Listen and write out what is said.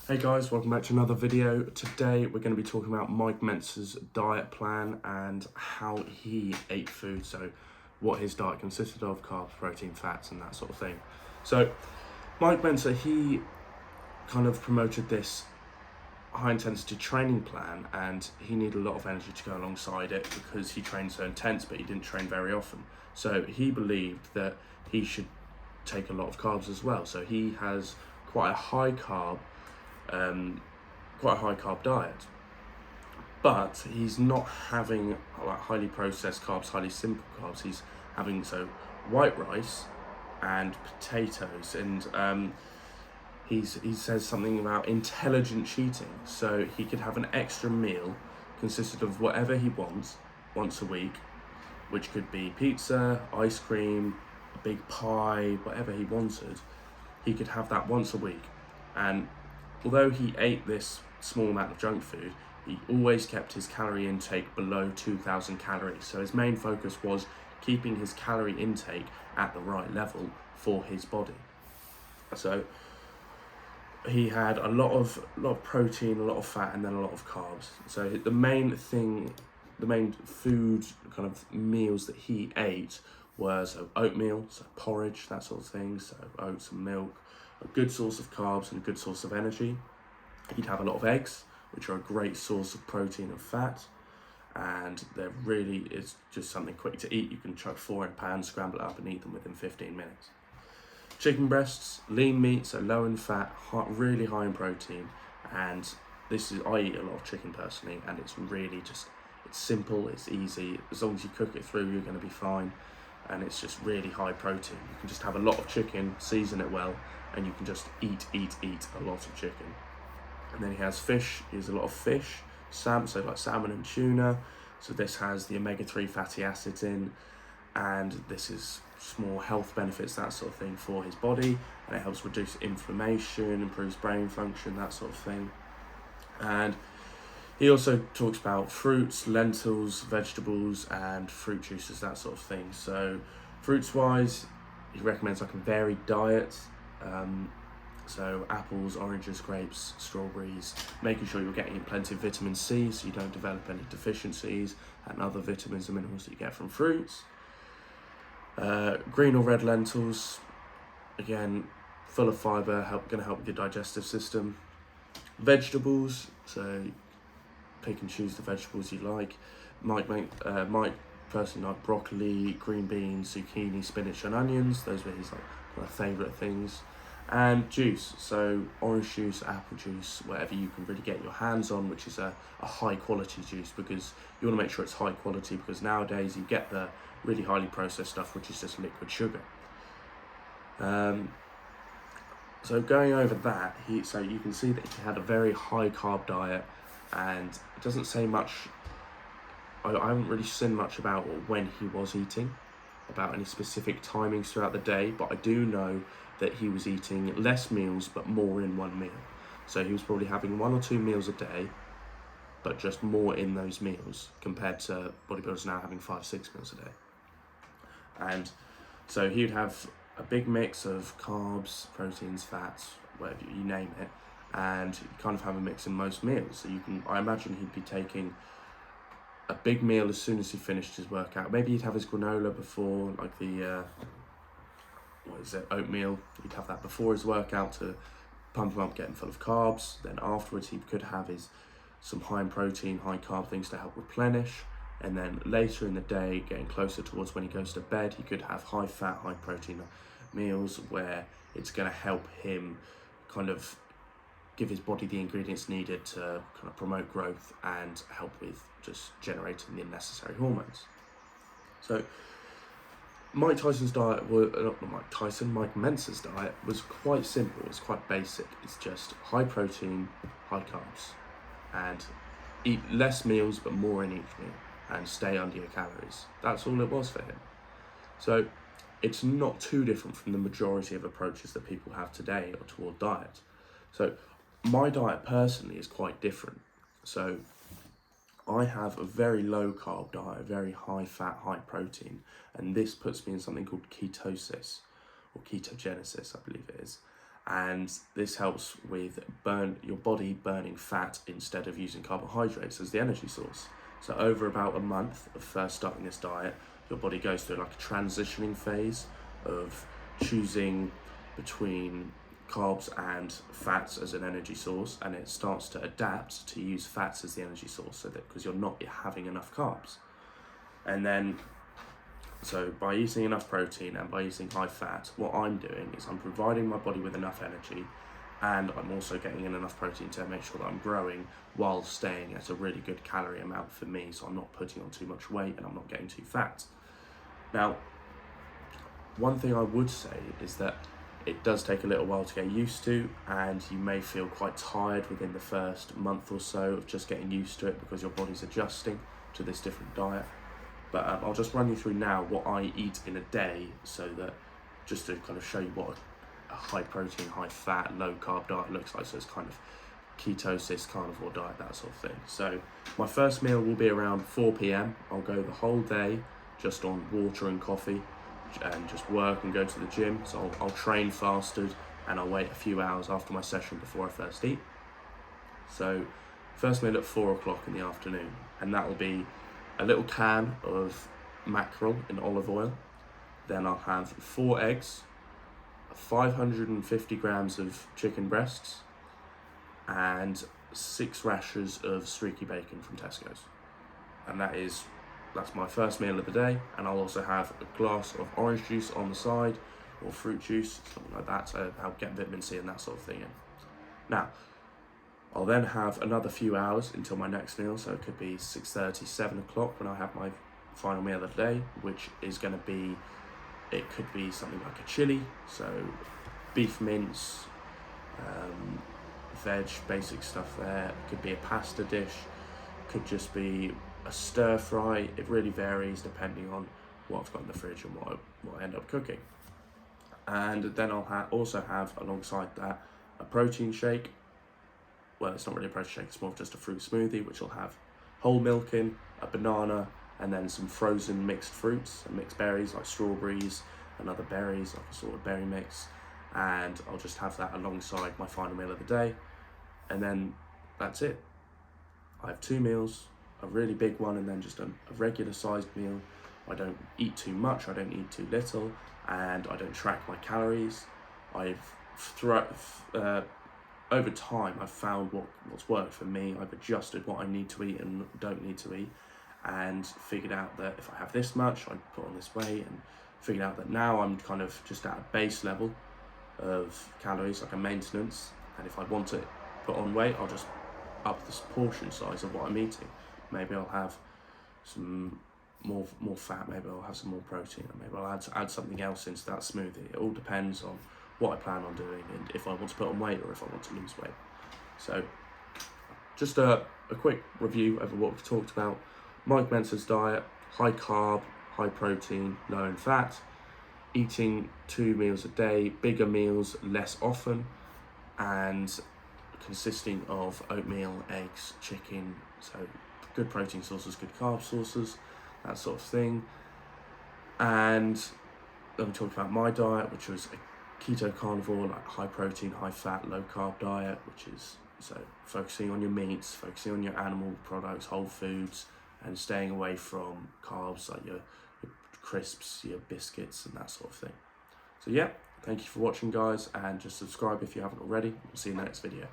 Hey guys, welcome back to another video. Today we're going to be talking about Mike Mentzer's diet plan and how he ate food, so what his diet consisted of, carbs, protein, fats and that sort of thing. So Mike Mentzer, he kind of promoted this high intensity training plan, and he needed a lot of energy to go alongside it because he trained so intense but he didn't train very often. So he believed that he should take a lot of carbs as well. So he has quite a high carb diet, but he's not having like highly processed carbs, highly simple carbs. He's having white rice and potatoes, and he says something about intelligent cheating. So he could have an extra meal consisted of whatever he wants once a week, which could be pizza, ice cream, a big pie, whatever he wanted. He could have that once a week, and although he ate this small amount of junk food, he always kept his calorie intake below 2,000 calories. So his main focus was keeping his calorie intake at the right level for his body. So he had a lot of protein, a lot of fat, and then a lot of carbs. So the main food kind of meals that he ate were oatmeal, so porridge, that sort of thing, so oats and milk, a good source of carbs and a good source of energy. He'd have a lot of eggs, which are a great source of protein and fat, and it's just something quick to eat. You can chuck 4 in a pan, scramble it up and eat them within 15 minutes. Chicken breasts, lean meat, so low in fat, really high in protein, and I eat a lot of chicken personally, and it's really it's simple, it's easy. As long as you cook it through, you're going to be fine, and it's just really high protein. You can just have a lot of chicken, season it well, and you can just eat a lot of chicken. And then he has fish. He has a lot of fish, so like salmon and tuna. So this has the omega-3 fatty acids in, and this is small health benefits, that sort of thing, for his body, and it helps reduce inflammation, improves brain function, that sort of thing. And he also talks about fruits, lentils, vegetables, and fruit juices, that sort of thing. So fruits-wise, he recommends like a varied diet. So apples, oranges, grapes, strawberries, making sure you're getting plenty of vitamin C so you don't develop any deficiencies, and other vitamins and minerals that you get from fruits. Green or red lentils, again, full of fibre, going to help with your digestive system. Vegetables, so pick and choose the vegetables you like. Might personally like broccoli, green beans, zucchini, spinach and onions. Those were his favourite things. And juice, so orange juice, apple juice, whatever you can really get your hands on, which is a high quality juice, because you want to make sure it's high quality, because nowadays you get the really highly processed stuff, which is just liquid sugar. So going over that, so you can see that he had a very high carb diet, and it doesn't say much. I haven't really seen much about when he was eating, about any specific timings throughout the day, but I do know that he was eating less meals but more in one meal. So he was probably having 1 or 2 meals a day, but just more in those meals, compared to bodybuilders now having 5-6 meals a day. And so he would have a big mix of carbs, proteins, fats, whatever you name it, and he'd kind of have a mix in most meals. So I imagine he'd be taking a big meal as soon as he finished his workout. Maybe he'd have his granola before, like the oatmeal. He'd have that before his workout to pump him up, get him full of carbs. Then afterwards he could have some high in protein, high carb things to help replenish. And then later in the day, getting closer towards when he goes to bed, he could have high fat, high protein meals where it's going to help him kind of give his body the ingredients needed to kind of promote growth and help with just generating the necessary hormones. So Mike Mentzer's diet was quite simple. It's quite basic. It's just high protein, high carbs, and eat less meals but more in each meal, and stay under your calories. That's all it was for him. So it's not too different from the majority of approaches that people have today or toward diet. So my diet personally is quite different. So I have a very low carb diet, very high fat, high protein, and this puts me in something called ketosis, or ketogenesis, I believe it is. and this helps with your body burning fat instead of using carbohydrates as the energy source. So over about a month of first starting this diet, your body goes through like a transitioning phase of choosing between carbs and fats as an energy source, and it starts to adapt to use fats as the energy source, so that because you're not having enough carbs. And then so by eating enough protein and by eating high fat, what I'm doing is I'm providing my body with enough energy, and I'm also getting in enough protein to make sure that I'm growing while staying at a really good calorie amount for me, so I'm not putting on too much weight and I'm not getting too fat. Now, one thing I would say is that it does take a little while to get used to, and you may feel quite tired within the first month or so of just getting used to it because your body's adjusting to this different diet. But I'll just run you through now what I eat in a day, so that just to kind of show you what a high protein, high fat, low carb diet looks like. So it's kind of ketosis, carnivore diet, that sort of thing. So my first meal will be around 4 p.m. I'll go the whole day just on water and coffee and just work and go to the gym. So I'll train fasted, and I'll wait a few hours after my session before I first eat. So first meal at 4 o'clock in the afternoon, and that will be a little can of mackerel in olive oil. Then I'll have 4 eggs, 550 grams of chicken breasts, and 6 rashers of streaky bacon from Tesco's. And that's my first meal of the day. And I'll also have a glass of orange juice on the side, or fruit juice, something like that, to help get vitamin C and that sort of thing in. Now, I'll then have another few hours until my next meal, so it could be 6:30, 7 o'clock when I have my final meal of the day, which is going to be, it could be something like a chili, so beef mince, veg, basic stuff there. It could be a pasta dish, could just be a stir fry. It really varies depending on what I've got in the fridge and what I end up cooking. And then I'll also have alongside that a protein shake. Well, it's not really a protein shake, it's more of just a fruit smoothie, which will have whole milk in, a banana, and then some frozen mixed fruits and mixed berries like strawberries and other berries, like a sort of berry mix. And I'll just have that alongside my final meal of the day. And then that's it. I have 2 meals, a really big one, and then just a regular sized meal. I don't eat too much, I don't eat too little, and I don't track my calories. Over time, I've found what's worked for me. I've adjusted what I need to eat and don't need to eat, and figured out that if I have this much, I put on this weight, and figured out that now I'm kind of just at a base level of calories, like a maintenance, and if I want to put on weight, I'll just up this portion size of what I'm eating. Maybe I'll have some more fat, maybe I'll have some more protein, or maybe I'll add something else into that smoothie. It all depends on what I plan on doing and if I want to put on weight or if I want to lose weight. So just a quick review over what we've talked about. Mike Mentzers' diet: high carb, high protein, low in fat, eating 2 meals a day, bigger meals less often, and consisting of oatmeal, eggs, chicken, so good protein sources, good carb sources, that sort of thing. And then we talked about my diet, which was a keto carnivore, like high protein, high fat, low carb diet, which is so focusing on your meats, focusing on your animal products, whole foods, and staying away from carbs like your crisps, your biscuits, and that sort of thing. So yeah, thank you for watching, guys, and just subscribe if you haven't already. We'll see you in the next video.